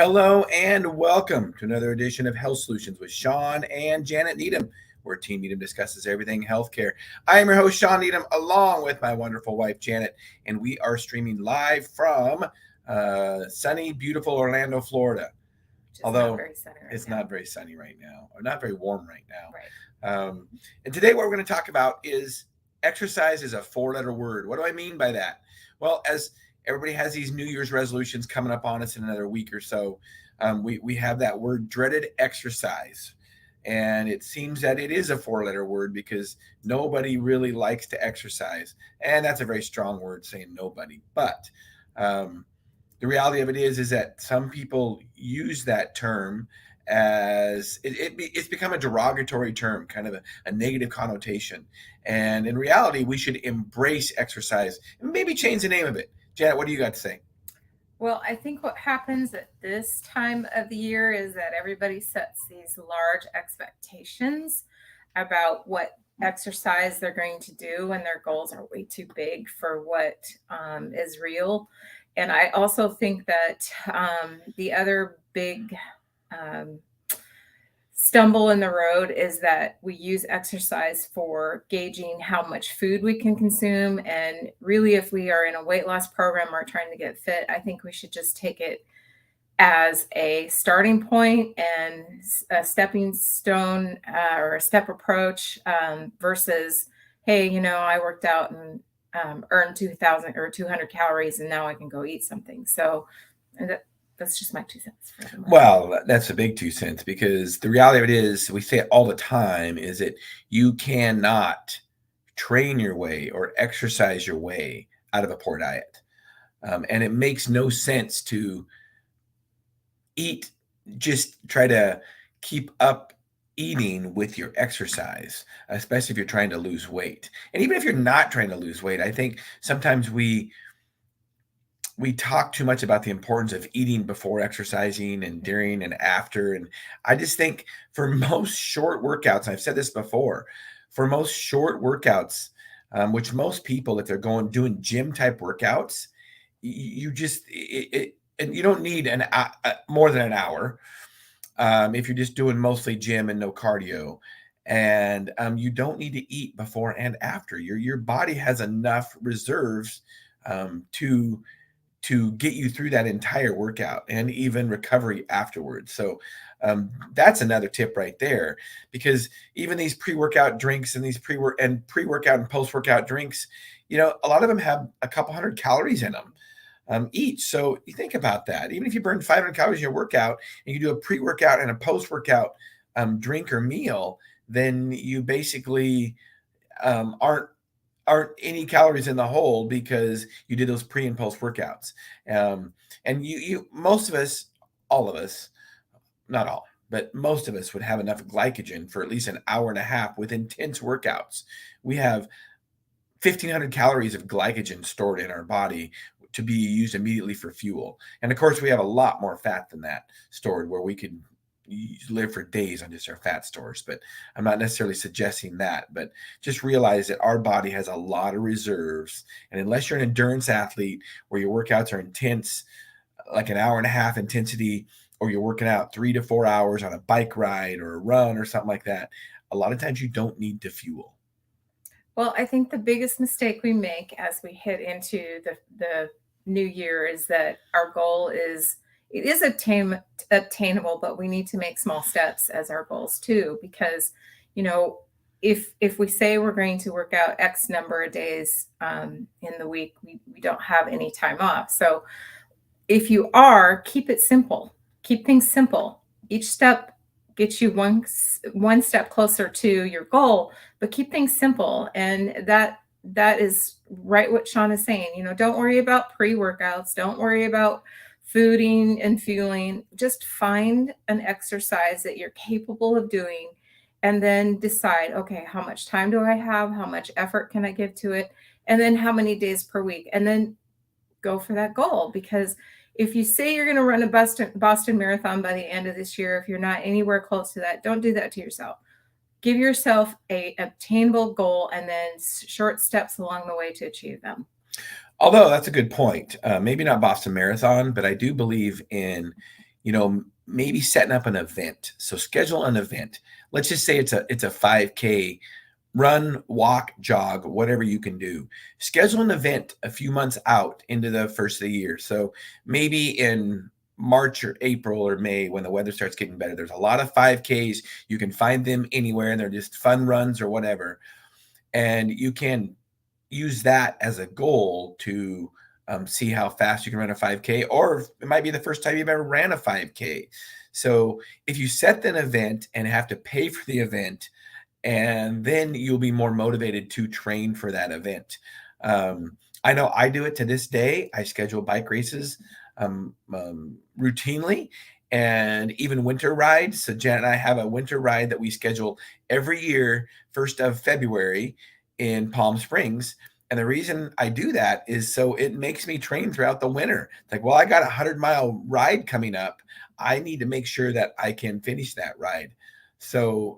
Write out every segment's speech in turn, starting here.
Hello and welcome to another edition of Health Solutions with Shawn and Janet Needham, where Team Needham discusses everything healthcare. I am your host, Shawn Needham, along with my wonderful wife, Janet, and we are streaming live from sunny, beautiful Orlando, Florida. Although it's not very sunny right now, or not very warm right now. Right. And today what we're going to talk about is exercise is a four-letter word. What do I mean by that? Well, as everybody has these New Year's resolutions coming up on us in another week or so, we have that word dreaded exercise. And it seems that it is a four-letter word because nobody really likes to exercise. And that's a very strong word, saying nobody. But the reality of it is that some people use that term as it's become a derogatory term, kind of a negative connotation. And in reality, we should embrace exercise and maybe change the name of it. Janet, what do you got to say? Well, I think what happens at this time of the year is that everybody sets these large expectations about what exercise they're going to do, and their goals are way too big for what is real. And I also think that the other big um, stumble in the road is that we use exercise for gauging how much food we can consume. And really, if we are in a weight loss program or trying to get fit, I think we should just take it as a starting point and a stepping stone or a step approach versus, hey, I worked out and earned 2,000 or 200 calories and now I can go eat something. So that's just my 2 cents. Well, that's a big 2 cents because the reality of it is, we say it all the time, is that you cannot train your way or exercise your way out of a poor diet. And it makes no sense to just try to keep up eating with your exercise, especially if you're trying to lose weight. And even if you're not trying to lose weight, I think sometimes we talk too much about the importance of eating before exercising and during and after. And I just think for most short workouts, and I've said this before, for most short workouts, which most people, if they're doing gym type workouts, you just, and you don't need more than an hour. If you're just doing mostly gym and no cardio, and you don't need to eat before and after. Your body has enough reserves to get you through that entire workout and even recovery afterwards. So that's another tip right there, because even these pre-workout drinks and these pre-workout and post-workout drinks, a lot of them have a couple hundred calories in them each. So you think about that. Even if you burn 500 calories in your workout and you do a pre-workout and a post-workout drink or meal, then you basically aren't any calories in the hole because you did those pre and post workouts. And you most of us, all of us, not all, but most of us would have enough glycogen for at least an hour and a half with intense workouts. We have 1,500 calories of glycogen stored in our body to be used immediately for fuel. And of course, we have a lot more fat than that stored, where we could live for days on just our fat stores. But I'm not necessarily suggesting that, but just realize that our body has a lot of reserves. And unless you're an endurance athlete where your workouts are intense, like an hour and a half intensity, or you're working out 3 to 4 hours on a bike ride or a run or something like that, a lot of times you don't need to fuel. Well, I think the biggest mistake we make as we hit into the new year is that our goal is, it is attainable, but we need to make small steps as our goals too. Because, if we say we're going to work out X number of days in the week, we don't have any time off. So if you are, keep it simple. Keep things simple. Each step gets you one step closer to your goal, but keep things simple. And that is right what Shawn is saying. Don't worry about pre-workouts. Don't worry about fooding and fueling. Just find an exercise that you're capable of doing, and then decide, okay, how much time do I have? How much effort can I give to it? And then how many days per week? And then go for that goal. Because if you say you're going to run a Boston Marathon by the end of this year, if you're not anywhere close to that, don't do that to yourself. Give yourself a obtainable goal and then short steps along the way to achieve them. Although that's a good point. Maybe not Boston Marathon, but I do believe in maybe setting up an event. So schedule an event. Let's just say it's a 5K run, walk, jog, whatever you can do. Schedule an event a few months out into the first of the year. So maybe in March or April or May, when the weather starts getting better, there's a lot of 5Ks. You can find them anywhere, and they're just fun runs or whatever. And you can use that as a goal to see how fast you can run a 5K, or it might be the first time you've ever ran a 5K. So if you set an event and have to pay for the event, and then you'll be more motivated to train for that event. I know I do it to this day. I schedule bike races routinely, and even winter rides. So Janet and I have a winter ride that we schedule every year, 1st of February in Palm Springs. And the reason I do that is so it makes me train throughout the winter. It's like, well, I got a 100-mile ride coming up. I need to make sure that I can finish that ride. So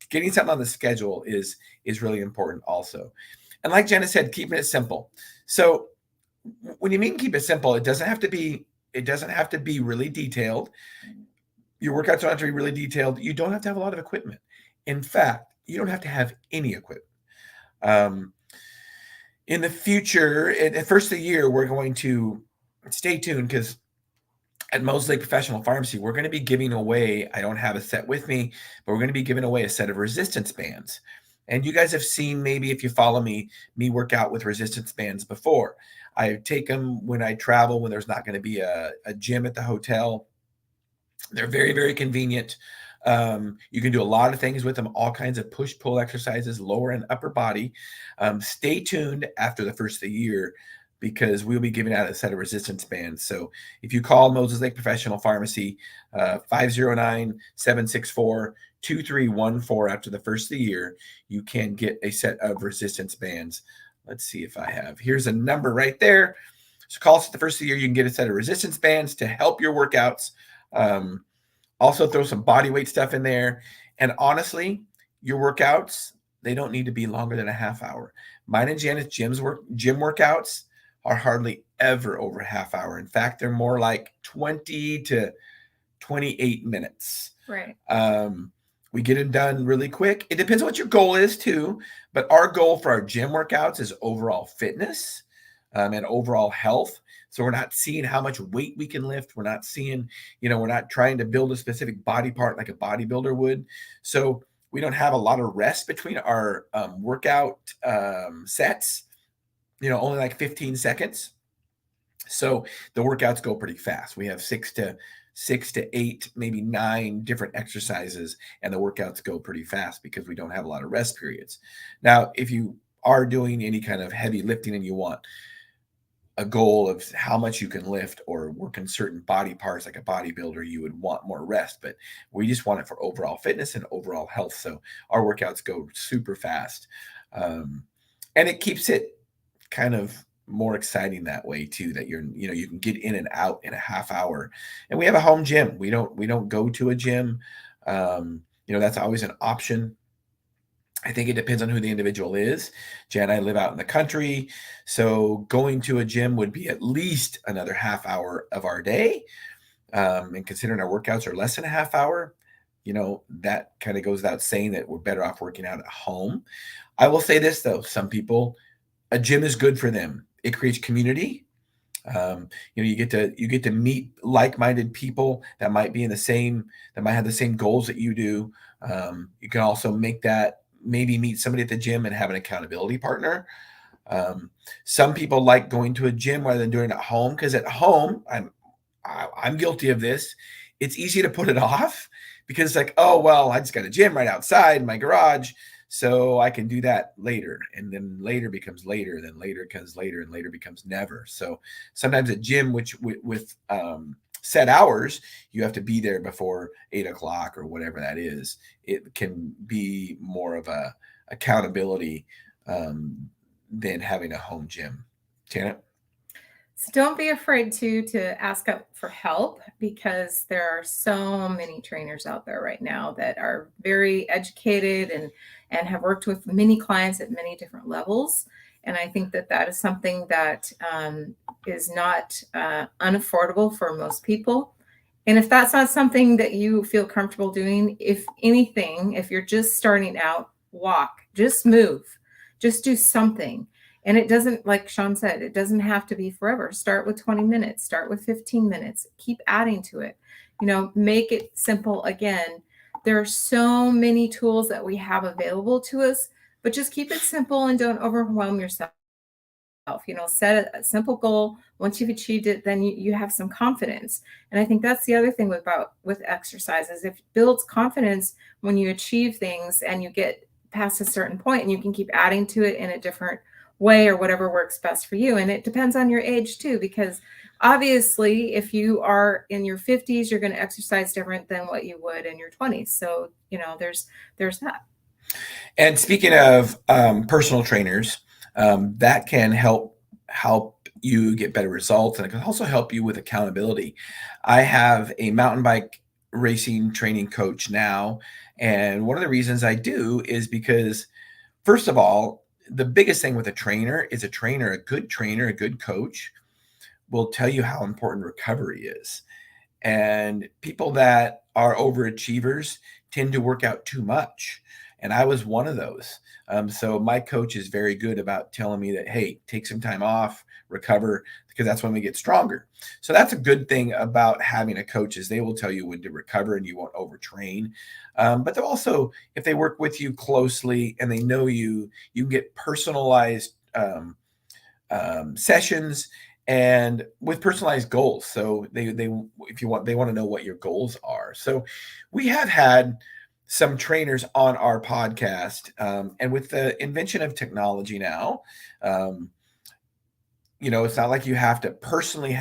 getting something on the schedule is really important also. And like Janet said, keeping it simple. So when you mean keep it simple, it doesn't have to be really detailed. Your workouts don't have to be really detailed. You don't have to have a lot of equipment. In fact, you don't have to have any equipment. In the future, at the first of the year, we're going to stay tuned, because at Mosley Professional Pharmacy, we're going to be giving away, I don't have a set with me, but we're going to be giving away a set of resistance bands. And you guys have seen, maybe if you follow me work out with resistance bands before. I take them when I travel, when there's not going to be a gym at the hotel. They're very, very convenient. You can do a lot of things with them, all kinds of push-pull exercises, lower and upper body. Stay tuned after the first of the year, because we'll be giving out a set of resistance bands. So if you call Moses Lake Professional Pharmacy, 509-764-2314 after the first of the year, you can get a set of resistance bands. Let's see if I have, here's a number right there. So call us at the first of the year. You can get a set of resistance bands to help your workouts. Also throw some body weight stuff in there. And honestly, your workouts, they don't need to be longer than a half hour. Mine and Janet's gym workouts are hardly ever over a half hour. In fact, they're more like 20 to 28 minutes. Right. We get it done really quick. It depends on what your goal is too, but our goal for our gym workouts is overall fitness and overall health. So we're not seeing how much weight we can lift. We're not seeing, we're not trying to build a specific body part like a bodybuilder would. So we don't have a lot of rest between our workout sets, only like 15 seconds. So the workouts go pretty fast. We have 6 to 8, maybe 9 different exercises, and the workouts go pretty fast because we don't have a lot of rest periods. Now, if you are doing any kind of heavy lifting and you want a goal of how much you can lift or work in certain body parts like a bodybuilder, you would want more rest, but we just want it for overall fitness and overall health. So our workouts go super fast. And it keeps it kind of more exciting that way too, that you can get in and out in a half hour. And we have a home gym. We don't go to a gym. That's always an option. I think it depends on who the individual is. Jan and I live out in the country, so going to a gym would be at least another half hour of our day. And considering our workouts are less than a half hour, that kind of goes without saying that we're better off working out at home. I will say this though, some people, a gym is good for them. It creates community. You get to meet like-minded people that might have the same goals that you do. You can also maybe meet somebody at the gym and have an accountability partner. Some people like going to a gym rather than doing it at home, because at home, I'm guilty of this. It's easy to put it off because it's like, oh, well, I just got a gym right outside my garage, so I can do that later. And then later becomes later, then later becomes later, and later becomes never. So sometimes a gym, which with set hours, you have to be there before 8 o'clock or whatever that is. It can be more of a accountability than having a home gym. Janet? So don't be afraid to ask up for help, because there are so many trainers out there right now that are very educated and have worked with many clients at many different levels. And I think that is something that is not unaffordable for most people. And if that's not something that you feel comfortable doing, if anything, if you're just starting out, walk, just move, just do something. And it doesn't, like Shawn said, it doesn't have to be forever. Start with 20 minutes, start with 15 minutes, keep adding to it. Make it simple again. There are so many tools that we have available to us, but just keep it simple and don't overwhelm yourself. Set a simple goal. Once you've achieved it, then you have some confidence. And I think that's the other thing with exercise is it builds confidence when you achieve things and you get past a certain point, and you can keep adding to it in a different way or whatever works best for you. And it depends on your age too, because obviously if you are in your 50s, you're going to exercise different than what you would in your 20s. So there's that. And speaking of personal trainers, that can help you get better results, and it can also help you with accountability. I have a mountain bike racing training coach now, and one of the reasons I do is because, first of all, the biggest thing with a trainer is a good trainer, a good coach will tell you how important recovery is. And people that are overachievers tend to work out too much. And I was one of those. So my coach is very good about telling me that, hey, take some time off, recover, because that's when we get stronger. So that's a good thing about having a coach is they will tell you when to recover and you won't overtrain. But they'll also, if they work with you closely and they know you, you get personalized sessions and with personalized goals. So they if you want, they want to know what your goals are. So we have had some trainers on our podcast, and with the invention of technology now, um, it's not like you have to personally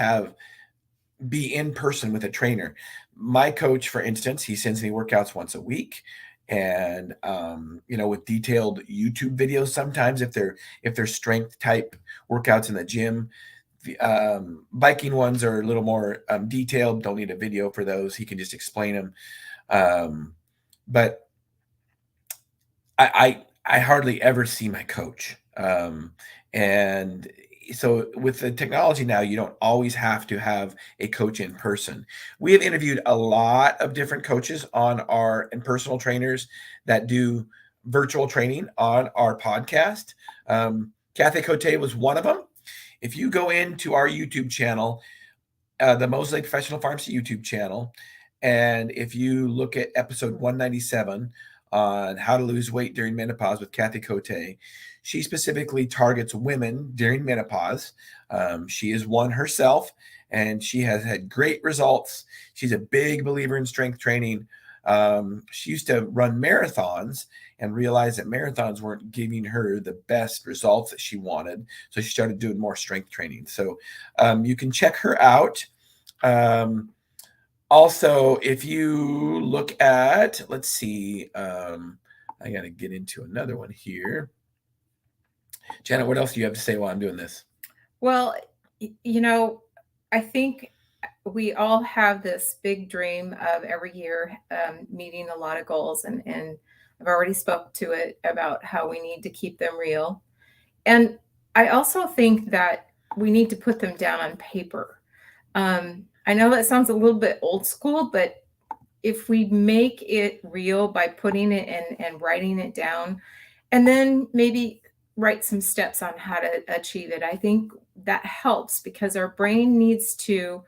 be in person with a trainer. My coach, for instance, he sends me workouts once a week, and with detailed YouTube videos. Sometimes if they're strength type workouts in the gym, the biking ones are a little more detailed. Don't need a video for those. He can just explain them. But I hardly ever see my coach. And so with the technology now, you don't always have to have a coach in person. We have interviewed a lot of different coaches and personal trainers that do virtual training on our podcast. Kathy Cote was one of them. If you go into our YouTube channel, the Mosley Professional Pharmacy YouTube channel, and if you look at episode 197 on how to lose weight during menopause with Kathy Cote, she specifically targets women during menopause. She is one herself, and she has had great results. She's a big believer in strength training. She used to run marathons and realized that marathons weren't giving her the best results that she wanted. So she started doing more strength training. So you can check her out. Also, if you look at, let's see, I got to get into another one here. Janet, what else do you have to say while I'm doing this? Well, I think we all have this big dream of every year meeting a lot of goals, and I've already spoke to it about how we need to keep them real. And I also think that we need to put them down on paper. I know that sounds a little bit old school, but if we make it real by putting it in and writing it down, and then maybe write some steps on how to achieve it, I think that helps because our brain needs to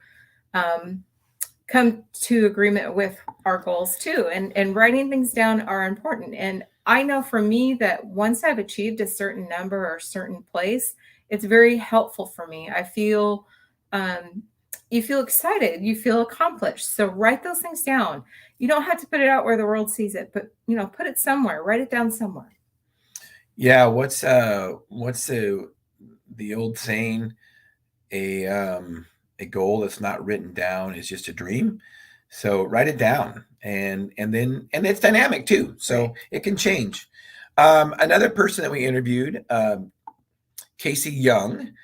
come to agreement with our goals too. And writing things down are important. And I know for me that once I've achieved a certain number or certain place, it's very helpful for me. I feel you feel excited, you feel accomplished. So write those things down. You don't have to put it out where the world sees it, but put it somewhere, write it down somewhere. Yeah, what's the old saying? A goal that's not written down is just a dream. So write it down, and it's dynamic too, so Right. it can change. Another person that we interviewed, Casey Young.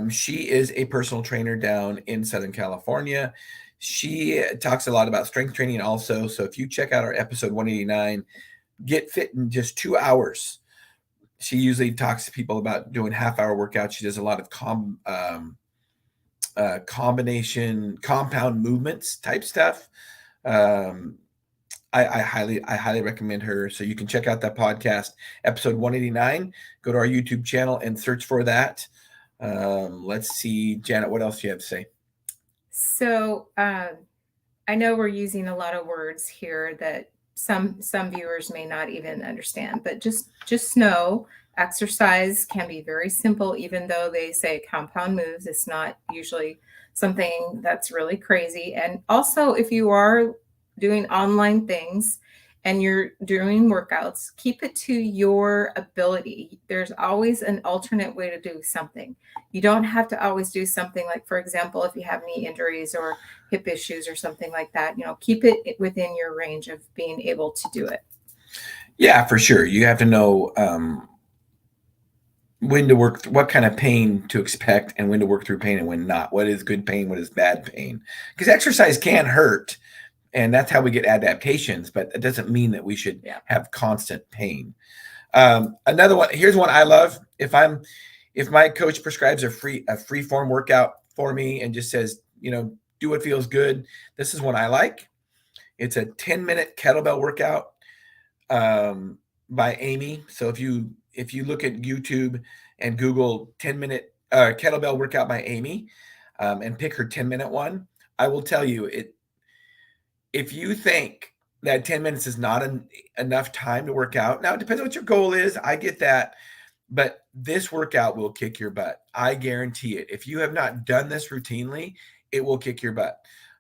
She is a personal trainer down in Southern California. She talks a lot about strength training also. So if you check out our episode 189, Get Fit in Just 2 hours. She usually talks to people about doing half-hour workouts. She does a lot of combination, compound movements type stuff. Um, I highly recommend her. So you can check out that podcast, episode 189. Go to our YouTube channel and search for that. Let's see, Janet, what else do you have to say? So I know we're using a lot of words here that some viewers may not even understand, but just know exercise can be very simple. Even though they say compound moves, it's not usually something that's really crazy. And also, if you are doing online things and you're doing workouts, keep it to your ability. There's always an alternate way to do something. You don't have to always do something like, for example, if you have knee injuries or hip issues or something like that, keep it within your range of being able to do it. Yeah, for sure. You have to know when to work, what kind of pain to expect, and when to work through pain and when not. What is good pain? What is bad pain? Because exercise can hurt, and that's how we get adaptations, but it doesn't mean that we should have constant pain. Another one, here's one I love. If my coach prescribes a free form workout for me and just says, do what feels good, this is one I like. It's a 10-minute kettlebell workout by Amy. So if you look at YouTube and Google 10-minute kettlebell workout by Amy and pick her 10-minute one, I will tell you, if you think that 10 minutes is not enough time to work out, now it depends on what your goal is. I get that. But this workout will kick your butt. I guarantee it. If you have not done this routinely, it will kick your butt.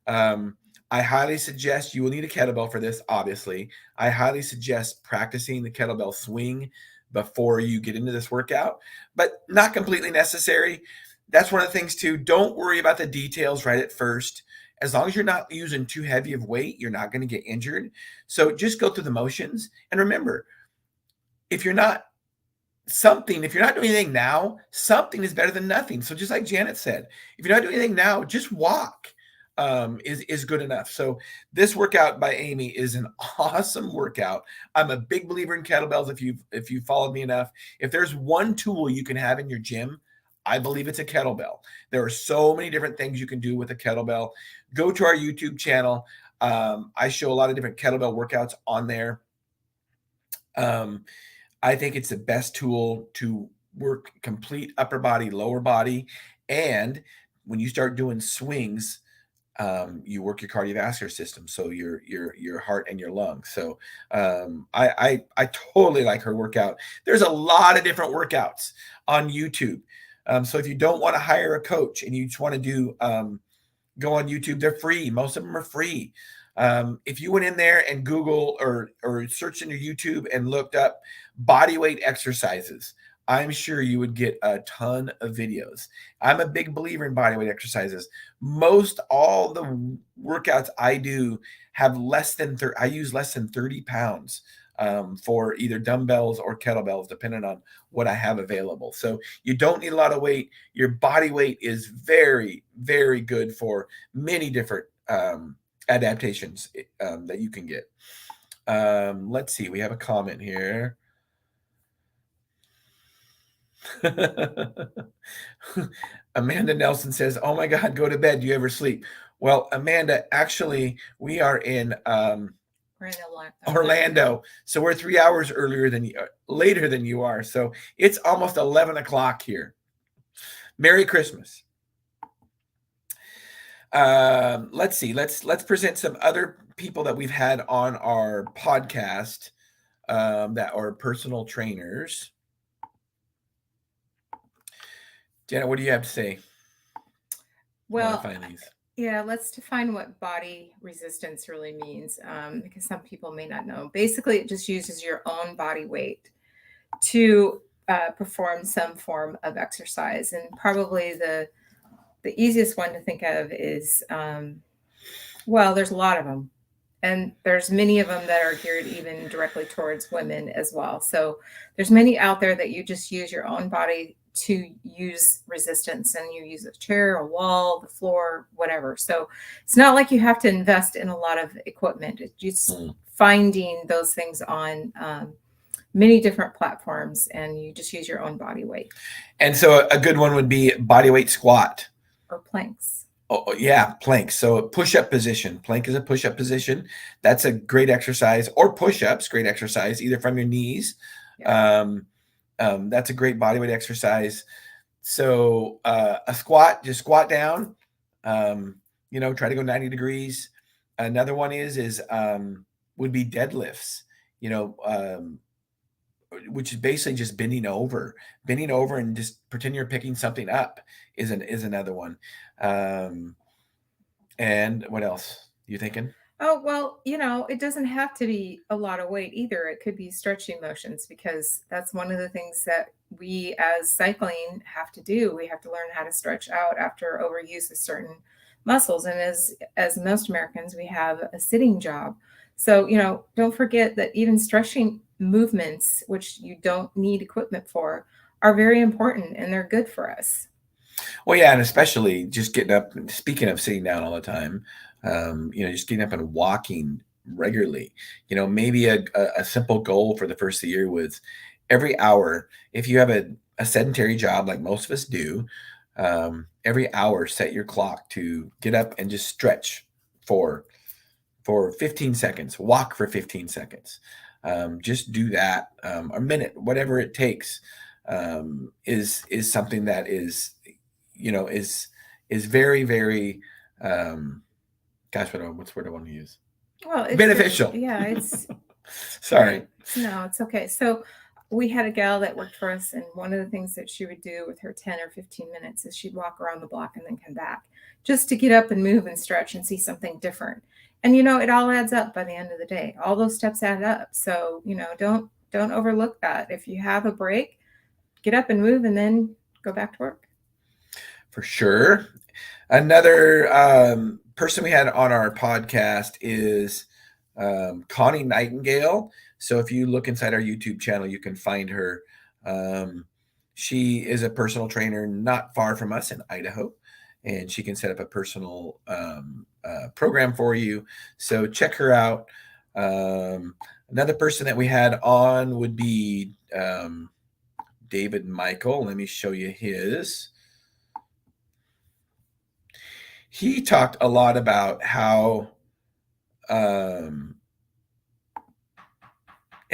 I highly suggest, you will need a kettlebell for this, obviously. I highly suggest practicing the kettlebell swing before you get into this workout, but not completely necessary. That's one of the things too. Don't worry about the details right at first. As long as you're not using too heavy of weight, you're not going to get injured. So just go through the motions. And remember, if you're not doing anything now, something is better than nothing. So just like Janet said, if you're not doing anything now, just walk is good enough. So this workout by Amy is an awesome workout. I'm a big believer in kettlebells. If you've followed me enough, if there's one tool you can have in your gym, I believe it's a kettlebell. There are so many different things you can do with a kettlebell. Go to our YouTube channel. I show a lot of different kettlebell workouts on there. I think it's the best tool to work complete upper body, lower body. And when you start doing swings, you work your cardiovascular system. So your heart and your lungs. So I totally like her workout. There's a lot of different workouts on YouTube. So if you don't want to hire a coach and you just want to do, go on YouTube, they're free. Most of them are free. If you went in there and Google or searched into YouTube and looked up body weight exercises, I'm sure you would get a ton of videos. I'm a big believer in body weight exercises. Most all the workouts I do have I use less than 30 pounds for either dumbbells or kettlebells, depending on what I have available. So you don't need a lot of weight. Your body weight is very, very good for many different adaptations that you can get. Let's see. We have a comment here. Amanda Nelson says, "Oh my God, go to bed. Do you ever sleep?" Well, Amanda, actually, we are in Orlando, so we're 3 hours later than you are. So it's almost 11 o'clock here. Merry Christmas. Let's see. Let's present some other people that we've had on our podcast that are personal trainers. Janet, what do you have to say? Well, yeah, let's define what body resistance really means, because some people may not know. Basically, it just uses your own body weight to perform some form of exercise. And probably the easiest one to think of is, well, there's a lot of them. And there's many of them that are geared even directly towards women as well. So there's many out there that you just use your own body to use resistance, and you use a chair, a wall, the floor, whatever. So it's not like you have to invest in a lot of equipment. It's just finding those things on many different platforms, and you just use your own body weight. And so a good one would be body weight squat. or planks. Oh, yeah, plank. So a push-up position. Plank is a push-up position. That's a great exercise. Or push-ups, great exercise, either from your knees. Yeah. That's a great bodyweight exercise. So a squat, just squat down. Try to go 90 degrees. Another one would be deadlifts. You know, which is basically just bending over and just pretend you're picking something up is another one. And what else you thinking? Oh, well, it doesn't have to be a lot of weight either. It could be stretching motions because that's one of the things that we as cycling have to do. We have to learn how to stretch out after overuse of certain muscles. And as most Americans, we have a sitting job. So, don't forget that even stretching movements, which you don't need equipment for, are very important and they're good for us. Well, yeah, and especially just getting up. Speaking of sitting down all the time, just getting up and walking regularly. Maybe a simple goal for the first of the year was every hour. If you have a sedentary job like most of us do, every hour set your clock to get up and just stretch for 15 seconds. Walk for 15 seconds. Just do that, a minute, whatever it takes. Is something that is very, very gosh, what's the word I want to use? Well, Beneficial. yeah, it's Sorry. right. No, it's okay. So we had a gal that worked for us, and one of the things that she would do with her 10 or 15 minutes is she'd walk around the block and then come back just to get up and move and stretch and see something different. And it all adds up by the end of the day. All those steps add up. So, don't overlook that. If you have a break, get up and move and then go back to work. For sure. Another person we had on our podcast is Connie Nightingale. So if you look inside our YouTube channel, you can find her. She is a personal trainer not far from us in Idaho, and she can set up a personal program for you. So check her out. Another person that we had on would be David Michael. Let me show you his. He talked a lot about how in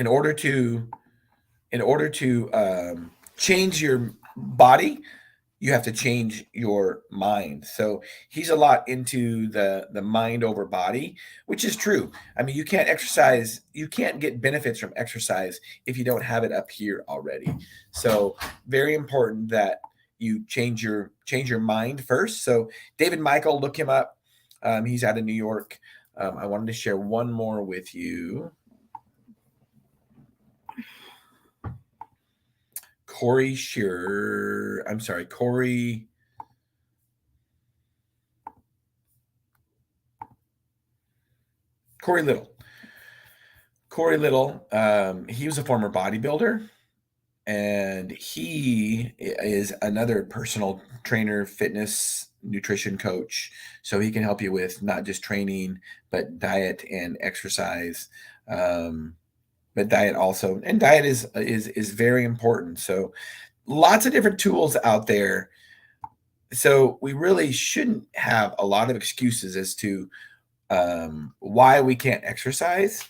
order to change your body, you have to change your mind. So he's a lot into the mind over body, which is true. I mean, you can't get benefits from exercise if you don't have it up here already. So very important that you change your mind first. So David Michael, look him up. He's out of New York. I wanted to share one more with you. Corey Little. Corey Little, he was a former bodybuilder, and he is another personal trainer, fitness, nutrition coach. So he can help you with not just training, but diet and exercise. But diet also, and diet is very important. So lots of different tools out there. So we really shouldn't have a lot of excuses as to why we can't exercise,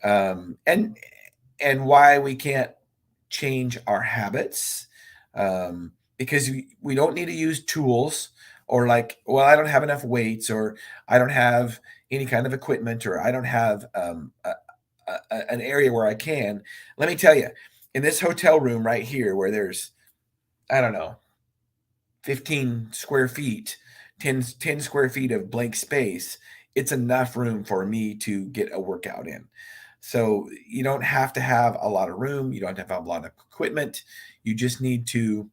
and why we can't change our habits, because we don't need to use tools or like, well, I don't have enough weights, or I don't have any kind of equipment, or I don't have an area where I can. Let me tell you, in this hotel room right here, where there's, I don't know, 15 square feet, 10 square feet of blank space, it's enough room for me to get a workout in. So you don't have to have a lot of room. You don't have to have a lot of equipment. You just need to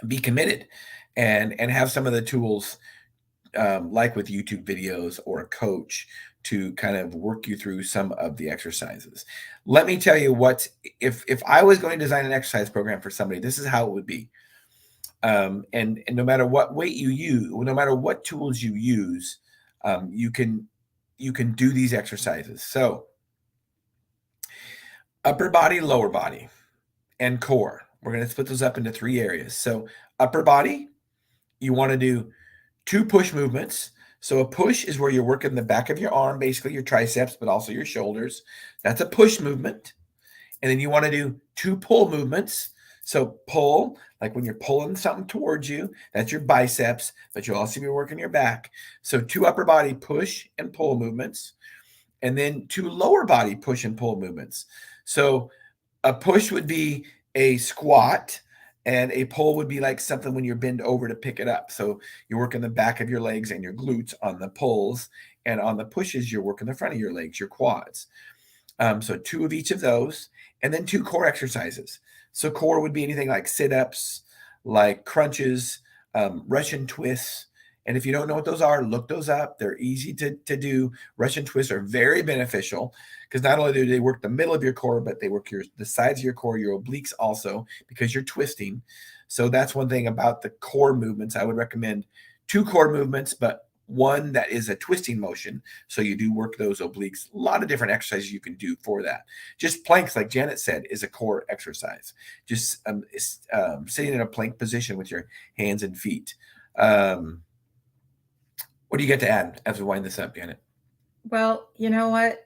be committed and have some of the tools, like with YouTube videos or a coach, to kind of work you through some of the exercises. Let me tell you if I was going to design an exercise program for somebody, this is how it would be. And no matter what weight you use, no matter what tools you use, you can do these exercises. So upper body, lower body, and core. We're going to split those up into 3 areas. So upper body, You want to do 2 push movements. So a push is where you're working the back of your arm, basically your triceps, but also your shoulders. That's a push movement. And then you want to do 2 pull movements. So pull, like when you're pulling something towards you, that's your biceps, but you'll also be working your back. So 2 upper body push and pull movements, and then 2 lower body push and pull movements. So a push would be a squat, and a pull would be like something when you're bent over to pick it up. So you're working the back of your legs and your glutes on the pulls, and on the pushes, you're working the front of your legs, your quads. So 2 of each of those, and then 2 core exercises. So core would be anything like sit-ups, like crunches, Russian twists. And if you don't know what those are, look those up. They're easy to do. Russian twists are very beneficial because not only do they work the middle of your core, but they work the sides of your core, your obliques also, because you're twisting. So that's one thing about the core movements. I would recommend 2 core movements, but one that is a twisting motion. So you do work those obliques. A lot of different exercises you can do for that. Just planks, like Janet said, is a core exercise. Just sitting in a plank position with your hands and feet. What do you get to add as we wind this up, Janet? Well, you know what?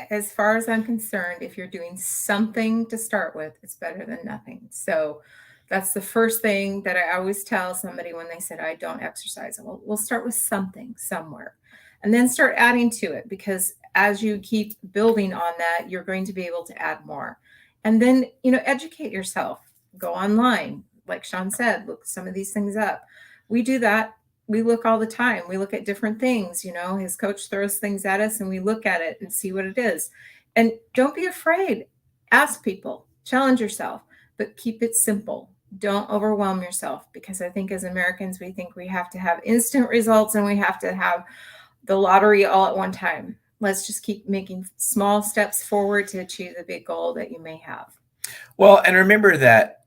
As far as I'm concerned, if you're doing something to start with, it's better than nothing. So that's the first thing that I always tell somebody when they said, I don't exercise. Well, we'll start with something somewhere and then start adding to it, because as you keep building on that, you're going to be able to add more. And then, educate yourself, go online. Like Shawn said, look some of these things up. We do that. We look all the time. We look at different things. His coach throws things at us and we look at it and see what it is. And don't be afraid. Ask people, challenge yourself, but keep it simple. Don't overwhelm yourself, because I think as Americans, we think we have to have instant results and we have to have the lottery all at one time. Let's just keep making small steps forward to achieve the big goal that you may have. Well, and remember that,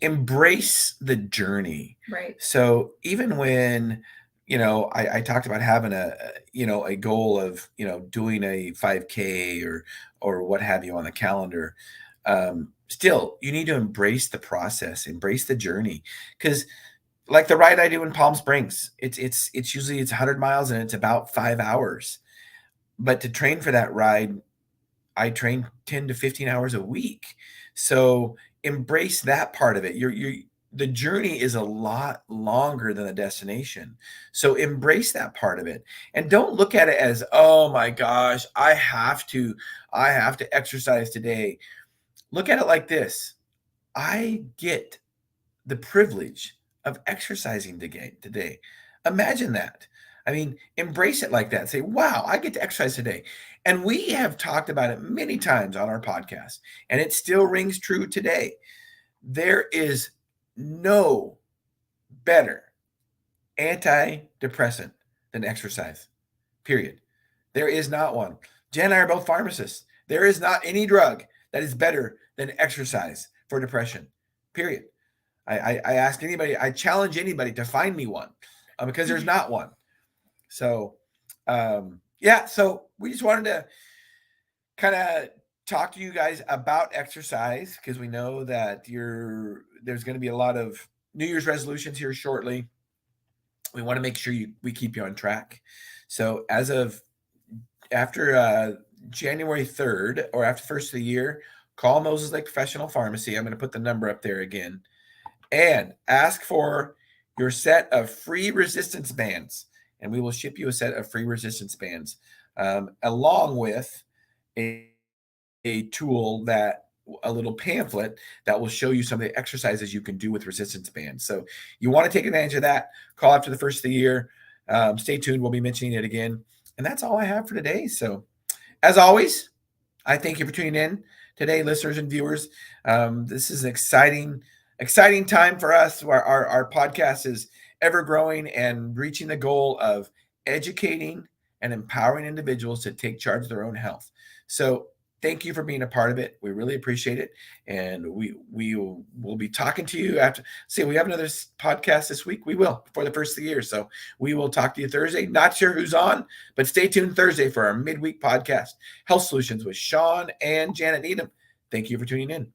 embrace the journey. Right. So even when, I talked about having a goal of, doing a 5K or what have you on the calendar, still you need to embrace the process, embrace the journey. Because like the ride I do in Palm Springs, it's usually 100 miles and it's about 5 hours. But to train for that ride, I train 10 to 15 hours a week. So embrace that part of it. The journey is a lot longer than the destination. So embrace that part of it. And don't look at it as, oh my gosh, I have to exercise today. Look at it like this. I get the privilege of exercising today. Imagine that. I mean, embrace it like that. Say, wow, I get to exercise today. And we have talked about it many times on our podcast, and it still rings true today. There is no better antidepressant than exercise, period. There is not one. Jen and I are both pharmacists. There is not any drug that is better than exercise for depression, period. I ask anybody, I challenge anybody to find me one, because there's not one. So, so we just wanted to kind of talk to you guys about exercise, because we know that there's going to be a lot of New Year's resolutions here shortly. We want to make sure we keep you on track. So as of after January 3rd or after first of the year, call Moses Lake Professional Pharmacy. I'm going to put the number up there again, and ask for your set of free resistance bands, and we will ship you a set of free resistance bands, along with a tool, a little pamphlet that will show you some of the exercises you can do with resistance bands. So you want to take advantage of that. Call after the first of the year. Stay tuned. We'll be mentioning it again. And that's all I have for today. So as always, I thank you for tuning in today, listeners and viewers. This is an exciting time for us. Our podcast is ever growing and reaching the goal of educating and empowering individuals to take charge of their own health. So thank you for being a part of it. We really appreciate it. And we will be talking to you after. See, we have another podcast this week. We will, before the first of the year. So we will talk to you Thursday. Not sure who's on, but stay tuned Thursday for our midweek podcast, Health Solutions with Shawn and Janet Needham. Thank you for tuning in.